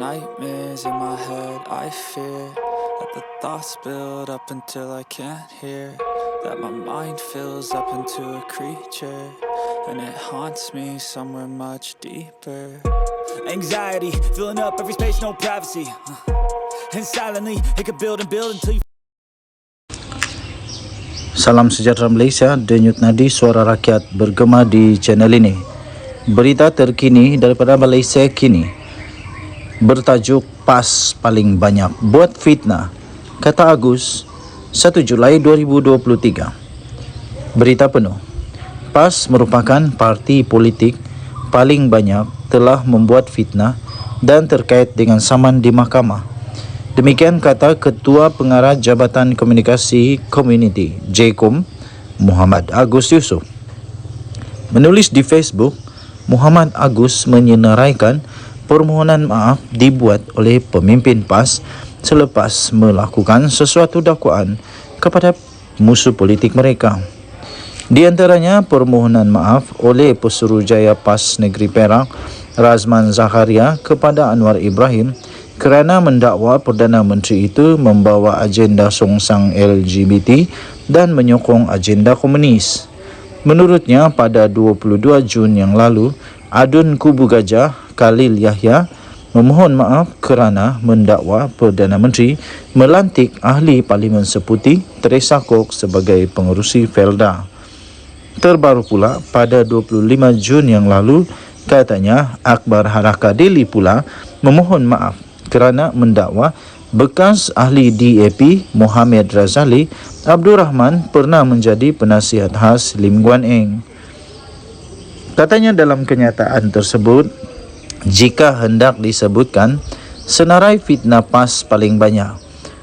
nightmares in my head, I fear that the thoughts build up until I can't hear, that my mind fills up into a creature, and it haunts me somewhere much deeper. Anxiety, filling up every space, no privacy, and silently, it could build and build until you. Salam sejahtera Malaysia, Denyut Nadi Suara Rakyat bergema di channel ini. Berita terkini daripada Malaysia kini bertajuk PAS paling banyak buat fitnah, kata Agus 1 Julai 2023. Berita penuh. PAS merupakan parti politik paling banyak telah membuat fitnah dan terkait dengan saman di mahkamah. Demikian kata Ketua Pengarah Jabatan Komunikasi Komuniti JKOM Muhammad Agus Yusof. Menulis di Facebook, Muhammad Agus menyenaraikan permohonan maaf dibuat oleh pemimpin PAS selepas melakukan sesuatu dakwaan kepada musuh politik mereka. Di antaranya permohonan maaf oleh Pesuruhjaya PAS Negeri Perak Razman Zakharia kepada Anwar Ibrahim kerana mendakwa Perdana Menteri itu membawa agenda songsang LGBT dan menyokong agenda komunis. Menurutnya, pada 22 Jun yang lalu, Adun Kubu Gajah Khalil Yahya memohon maaf kerana mendakwa Perdana Menteri melantik ahli Parlimen Seputi Teresa Kok sebagai pengerusi Felda. Terbaru pula, pada 25 Jun yang lalu, katanya Akbar Haraka Deli pula memohon maaf kerana mendakwa bekas ahli DAP Mohamed Razali Abdul Rahman pernah menjadi penasihat khas Lim Guan Eng. Katanya dalam kenyataan tersebut, jika hendak disebutkan senarai fitnah PAS paling banyak,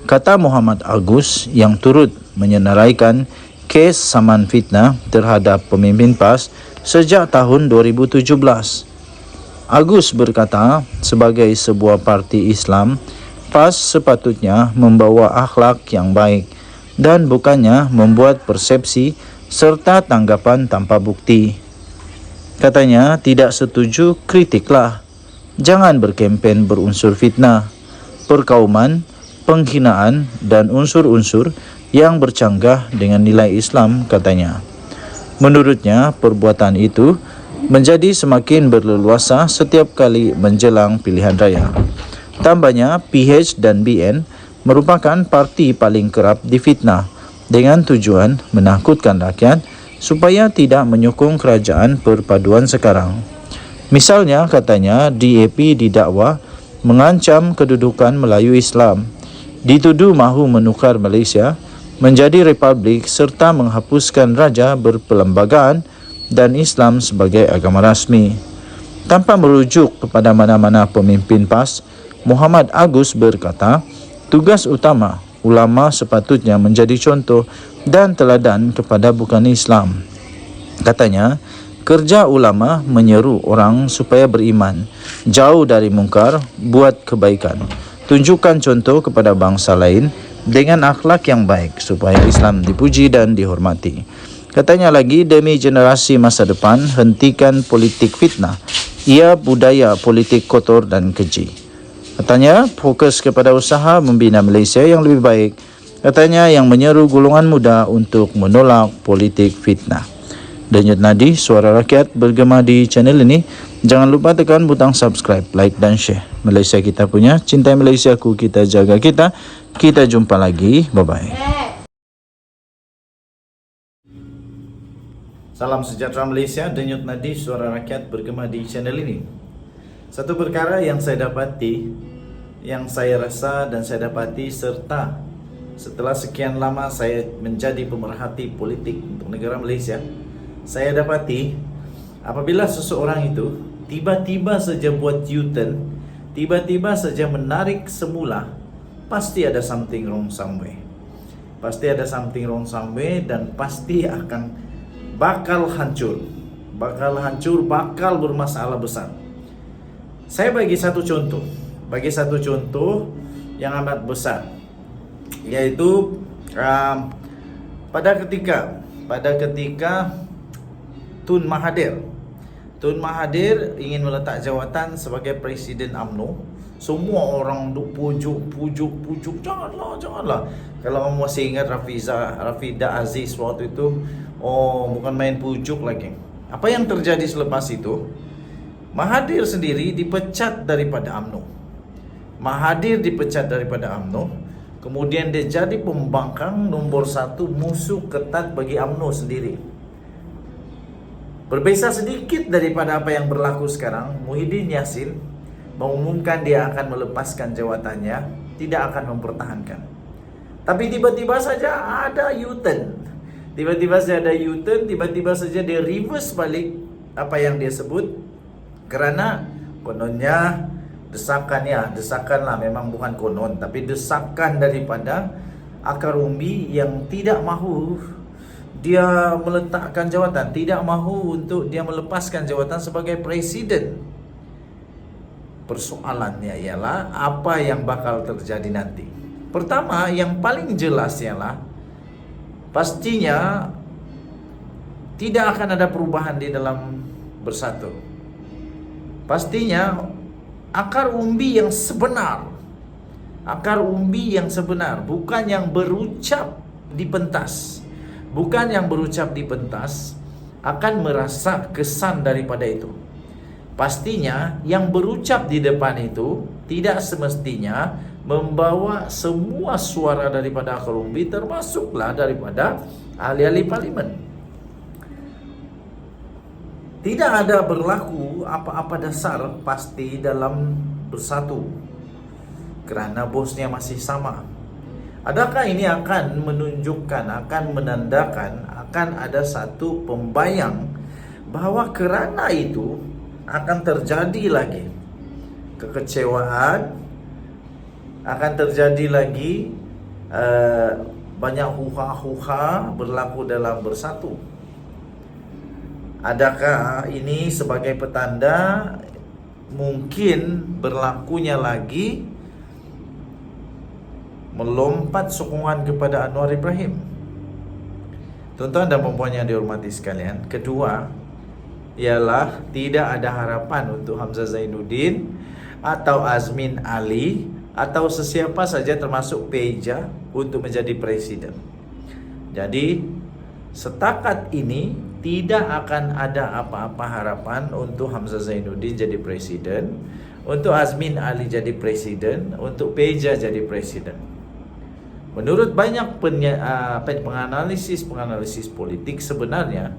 kata Muhammad Agus yang turut menyenaraikan kes saman fitnah terhadap pemimpin PAS sejak tahun 2017. Agus berkata, sebagai sebuah parti Islam, PAS sepatutnya membawa akhlak yang baik dan bukannya membuat persepsi serta tanggapan tanpa bukti. Katanya, tidak setuju kritiklah. Jangan berkempen berunsur fitnah, perkauman, penghinaan dan unsur-unsur yang bercanggah dengan nilai Islam, katanya. Menurutnya, perbuatan itu menjadi semakin berleluasa setiap kali menjelang pilihan raya. Tambahnya, PH dan BN merupakan parti paling kerap difitnah dengan tujuan menakutkan rakyat supaya tidak menyokong kerajaan perpaduan sekarang. Misalnya, katanya, DAP didakwa mengancam kedudukan Melayu Islam, dituduh mahu menukar Malaysia menjadi republik serta menghapuskan raja berperlembagaan dan Islam sebagai agama rasmi. Tanpa merujuk kepada mana-mana pemimpin PAS, Muhammad Agus berkata, tugas utama ulama sepatutnya menjadi contoh dan teladan kepada bukan Islam. Katanya, kerja ulama menyeru orang supaya beriman, jauh dari mungkar, buat kebaikan, tunjukkan contoh kepada bangsa lain dengan akhlak yang baik supaya Islam dipuji dan dihormati. Katanya lagi, demi generasi masa depan, hentikan politik fitnah, ia budaya politik kotor dan keji. Katanya, fokus kepada usaha membina Malaysia yang lebih baik. Katanya, yang menyeru golongan muda untuk menolak politik fitnah. Denyut Nadi Suara Rakyat bergema di channel ini. Jangan lupa tekan butang subscribe, like dan share. Malaysia kita punya, cintai Malaysiaku, kita jaga kita. Kita jumpa lagi, bye-bye. Salam sejahtera Malaysia, Denyut Nadi Suara Rakyat bergema di channel ini. Satu perkara yang saya dapati, yang saya rasa dan saya dapati, serta setelah sekian lama saya menjadi pemerhati politik untuk negara Malaysia, saya dapati apabila seseorang itu tiba-tiba saja buat U-turn, tiba-tiba saja menarik semula, pasti ada something wrong somewhere. Pasti ada something wrong somewhere dan pasti akan bakal hancur, bakal bermasalah besar. Saya bagi satu contoh yang amat besar, yaitu pada ketika Tun Mahathir ingin meletak jawatan sebagai Presiden UMNO Semua orang duk pujuk. Janganlah. Kalau kamu masih ingat Rafida Aziz waktu itu, oh bukan main pujuk lagi. Apa yang terjadi selepas itu? Mahathir sendiri dipecat daripada UMNO. Kemudian dia jadi pembangkang nomor 1, musuh ketat bagi UMNO sendiri. Berbeza sedikit daripada apa yang berlaku sekarang, Muhyiddin Yassin mengumumkan dia akan melepaskan jawatannya, tidak akan mempertahankan. Tapi tiba-tiba saja ada U-turn. Tiba-tiba saja dia reverse balik apa yang dia sebut, kerana kononnya desakan lah, memang bukan konon, tapi desakan daripada akar umbi yang tidak mahu dia meletakkan jawatan, tidak mahu untuk dia melepaskan jawatan sebagai presiden. Persoalannya ialah apa yang bakal terjadi nanti. Pertama, yang paling jelas ialah pastinya tidak akan ada perubahan di dalam Bersatu. Pastinya akar umbi yang sebenar, bukan yang berucap di pentas, akan merasa kesan daripada itu. Pastinya yang berucap di depan itu tidak semestinya membawa semua suara daripada akar umbi, termasuklah daripada ahli-ahli parlimen. Tidak ada berlaku apa-apa dasar pasti dalam Bersatu, kerana bosnya masih sama. Adakah ini akan menunjukkan, akan menandakan, akan ada satu pembayang bahawa kerana itu akan terjadi lagi kekecewaan, akan terjadi lagi banyak huha-huha berlaku dalam Bersatu? Adakah ini sebagai petanda mungkin berlakunya lagi melompat sokongan kepada Anwar Ibrahim? Tuan-tuan dan puan-puan yang dihormati sekalian, kedua ialah tidak ada harapan untuk Hamzah Zainuddin atau Azmin Ali atau sesiapa saja termasuk Peja untuk menjadi presiden. Jadi setakat ini tidak akan ada apa-apa harapan untuk Hamzah Zainuddin jadi presiden, untuk Azmin Ali jadi presiden, untuk Peja jadi presiden. Menurut banyak penganalisis politik, sebenarnya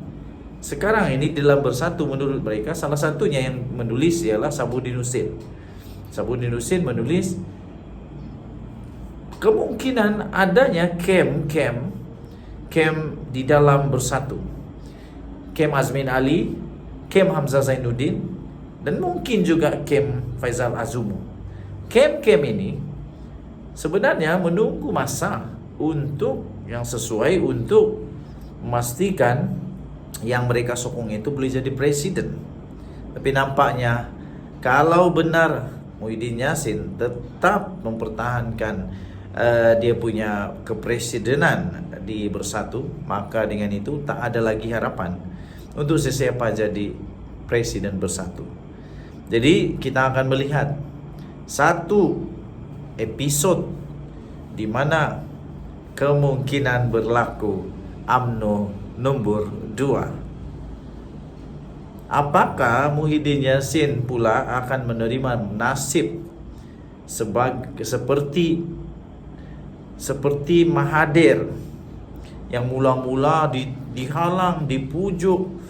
sekarang ini dalam Bersatu, menurut mereka salah satunya yang menulis ialah Sabudin Husin. Sabudin Husin menulis kemungkinan adanya kem di dalam Bersatu. Kem Azmin Ali, kem Hamzah Zainuddin, dan mungkin juga kem Faisal Azumu. Kem ini sebenarnya menunggu masa untuk yang sesuai untuk memastikan yang mereka sokong itu boleh jadi presiden. Tapi nampaknya kalau benar Muhyiddin Yassin tetap mempertahankan dia punya kepresidenan di Bersatu, maka dengan itu tak ada lagi harapan untuk sesiapa jadi presiden Bersatu. Jadi kita akan melihat satu episod di mana kemungkinan berlaku UMNO nombor 2. Apakah Muhyiddin Yassin pula akan menerima nasib seperti Mahathir yang mula-mula dihalang, dipujuk,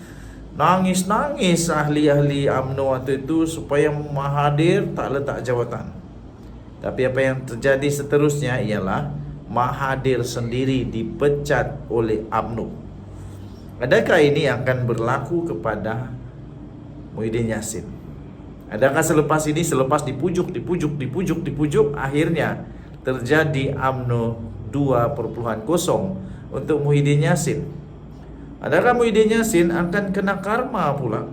nangis-nangis ahli-ahli UMNO waktu itu supaya Mahathir tak letak jawatan. Tapi apa yang terjadi seterusnya ialah Mahathir sendiri dipecat oleh UMNO. Adakah ini akan berlaku kepada Muhyiddin Yassin? Adakah selepas ini, selepas dipujuk, akhirnya terjadi UMNO 2.0 untuk Muhyiddin Yassin? Adakah Muhyiddin Yassin akan kena karma pula?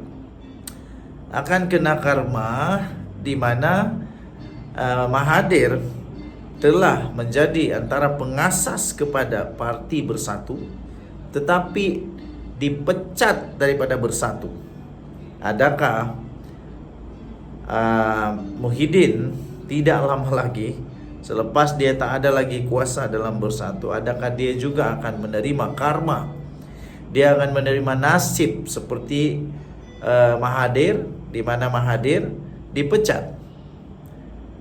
Akan kena karma di mana Mahathir telah menjadi antara pengasas kepada Parti Bersatu, tetapi dipecat daripada Bersatu. Adakah Muhyiddin tidak lama lagi, selepas dia tak ada lagi kuasa dalam Bersatu, adakah dia juga akan menerima karma? Dia akan menerima nasib seperti Mahathir, di mana Mahathir dipecat.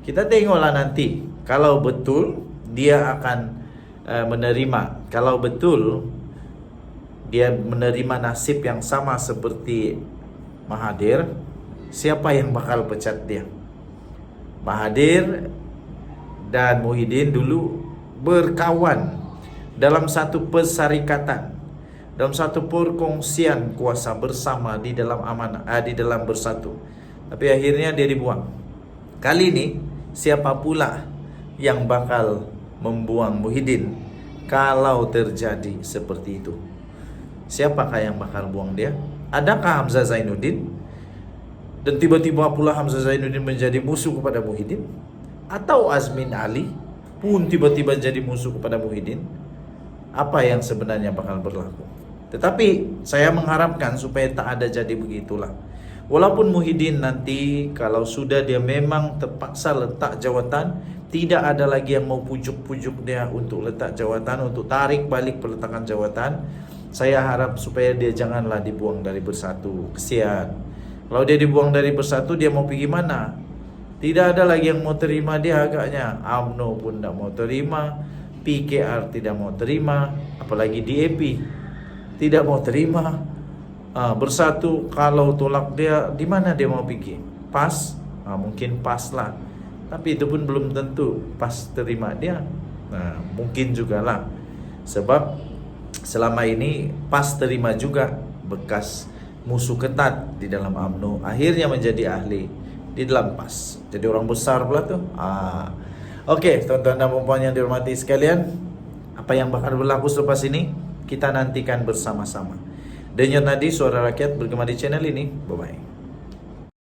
Kita tengoklah nanti, kalau betul dia akan menerima, kalau betul dia menerima nasib yang sama seperti Mahathir, siapa yang bakal pecat dia? Mahathir dan Muhyiddin dulu berkawan dalam satu persyarikatan, dalam satu perkongsian kuasa bersama di dalam di dalam Bersatu. Tapi akhirnya dia dibuang. Kali ini siapa pula yang bakal membuang Muhyiddin kalau terjadi seperti itu? Siapakah yang bakal buang dia? Adakah Hamzah Zainuddin? Dan tiba-tiba pula Hamzah Zainuddin menjadi musuh kepada Muhyiddin? Atau Azmin Ali pun tiba-tiba jadi musuh kepada Muhyiddin? Apa yang sebenarnya bakal berlaku? Tetapi saya mengharapkan supaya tak ada jadi begitulah. Walaupun Muhyiddin nanti kalau sudah dia memang terpaksa letak jawatan, tidak ada lagi yang mau pujuk-pujuk dia untuk letak jawatan, untuk tarik balik peletakan jawatan. Saya harap supaya dia janganlah dibuang dari Bersatu. Kesian. Kalau dia dibuang dari Bersatu, dia mau pergi mana? Tidak ada lagi yang mau terima dia agaknya. UMNO pun tidak mau terima, PKR tidak mau terima, apalagi DAP tidak mau terima. Bersatu kalau tolak dia, di mana dia mau pergi? PAS? Mungkin PAS lah. Tapi itu pun belum tentu PAS terima dia. Mungkin jugalah. Sebab selama ini PAS terima juga bekas musuh ketat di dalam UMNO, akhirnya menjadi ahli di dalam PAS. Jadi orang besar pula tuh. Oke, tuan-tuan dan puan yang dihormati sekalian, apa yang bakal berlaku selepas ini kita nantikan bersama-sama. Denyut Nadi, suara rakyat bergema di channel ini. Bye-bye.